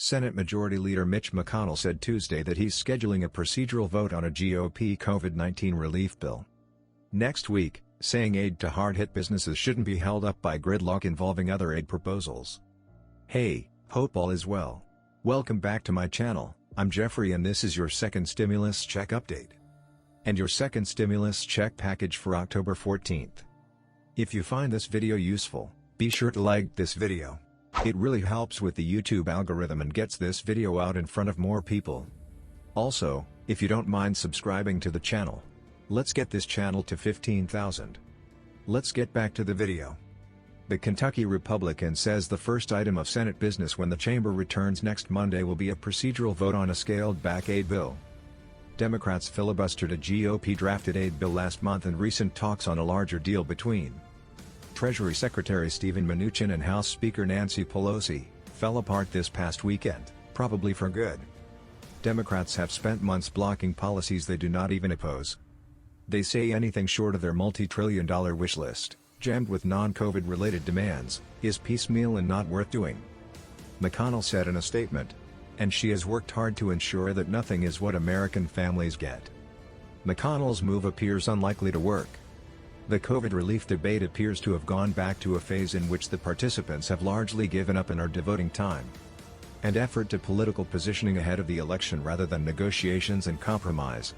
Senate Majority Leader Mitch McConnell said Tuesday that he's scheduling a procedural vote on a GOP COVID-19 relief bill next week, saying aid to hard-hit businesses shouldn't be held up by gridlock involving other aid proposals. Hey, hope all is well. Welcome back to my channel. I'm Jeffrey and this is your second stimulus check update. And your second stimulus check package for October 14th. If you find this video useful, be sure to like this video. It really helps with the YouTube algorithm and gets this video out in front of more people. Also, if you don't mind subscribing to the channel. Let's get this channel to 15,000. Let's get back to the video. The Kentucky Republican says the first item of Senate business when the chamber returns next Monday will be a procedural vote on a scaled-back aid bill. Democrats filibustered a GOP-drafted aid bill last month and recent talks on a larger deal between Treasury Secretary Steven Mnuchin and House Speaker Nancy Pelosi fell apart this past weekend, probably for good. Democrats have spent months blocking policies they do not even oppose. They say anything short of their multi-trillion-dollar wish list, jammed with non-COVID-related demands, is piecemeal and not worth doing. McConnell said in a statement, and she has worked hard to ensure that nothing is what American families get. McConnell's move appears unlikely to work. The COVID relief debate appears to have gone back to a phase in which the participants have largely given up and are devoting time and effort to political positioning ahead of the election rather than negotiations and compromise.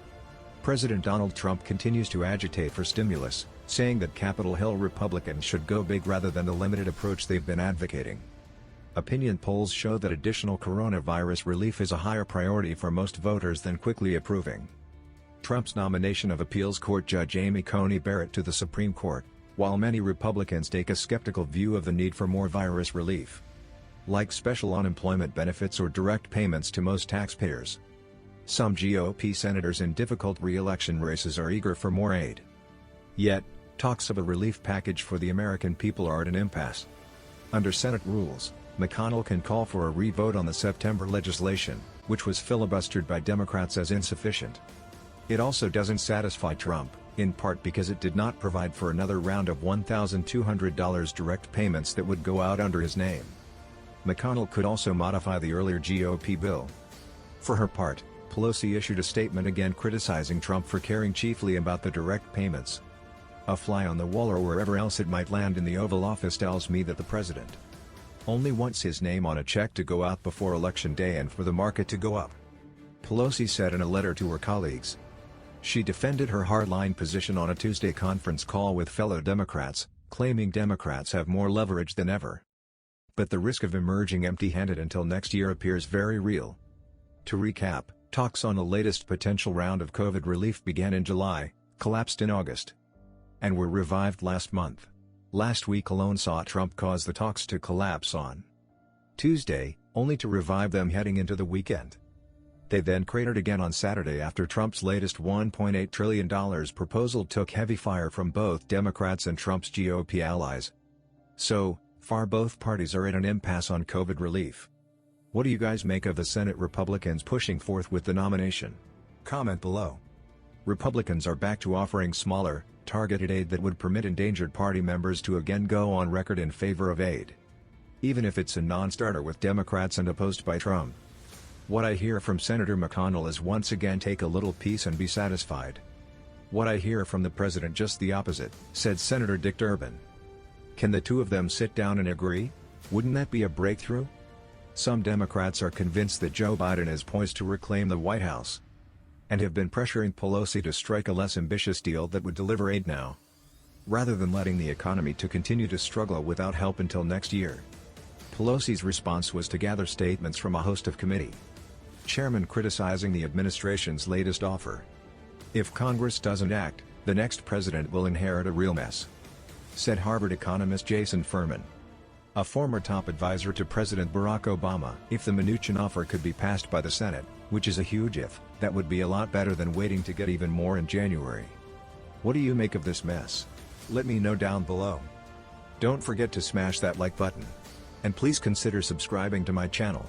President Donald Trump continues to agitate for stimulus, saying that Capitol Hill Republicans should go big rather than the limited approach they've been advocating. Opinion polls show that additional coronavirus relief is a higher priority for most voters than quickly approving Trump's nomination of appeals court judge Amy Coney Barrett to the Supreme Court, while many Republicans take a skeptical view of the need for more virus relief, like special unemployment benefits or direct payments to most taxpayers. Some GOP senators in difficult re-election races are eager for more aid. Yet, talks of a relief package for the American people are at an impasse. Under Senate rules, McConnell can call for a re-vote on the September legislation, which was filibustered by Democrats as insufficient. It also doesn't satisfy Trump, in part because it did not provide for another round of $1,200 direct payments that would go out under his name. McConnell could also modify the earlier GOP bill. For her part, Pelosi issued a statement again criticizing Trump for caring chiefly about the direct payments. A fly on the wall or wherever else it might land in the Oval Office tells me that the president only wants his name on a check to go out before Election Day and for the market to go up. Pelosi said in a letter to her colleagues. She defended her hardline position on a Tuesday conference call with fellow Democrats, claiming Democrats have more leverage than ever. But the risk of emerging empty-handed until next year appears very real. To recap, talks on the latest potential round of COVID relief began in July, collapsed in August, and were revived last month. Last week alone saw Trump cause the talks to collapse on Tuesday, only to revive them heading into the weekend. They then cratered again on Saturday after Trump's latest $1.8 trillion proposal took heavy fire from both Democrats and Trump's GOP allies. So far both parties are at an impasse on COVID relief. What do you guys make of the Senate Republicans pushing forth with the nomination? Comment below. Republicans are back to offering smaller, targeted aid that would permit endangered party members to again go on record in favor of aid, even if it's a non-starter with Democrats and opposed by Trump. What I hear from Senator McConnell is once again take a little piece and be satisfied. What I hear from the president just the opposite, said Senator Dick Durbin. Can the two of them sit down and agree? Wouldn't that be a breakthrough? Some Democrats are convinced that Joe Biden is poised to reclaim the White House, and have been pressuring Pelosi to strike a less ambitious deal that would deliver aid now, rather than letting the economy to continue to struggle without help until next year. Pelosi's response was to gather statements from a host of committee chairmen criticizing the administration's latest offer. If Congress doesn't act, the next president will inherit a real mess, said Harvard economist Jason Furman, a former top advisor to President Barack Obama. If the Mnuchin offer could be passed by the Senate, which is a huge if, that would be a lot better than waiting to get even more in January. What do you make of this mess? Let me know down below. Don't forget to smash that like button. And please consider subscribing to my channel.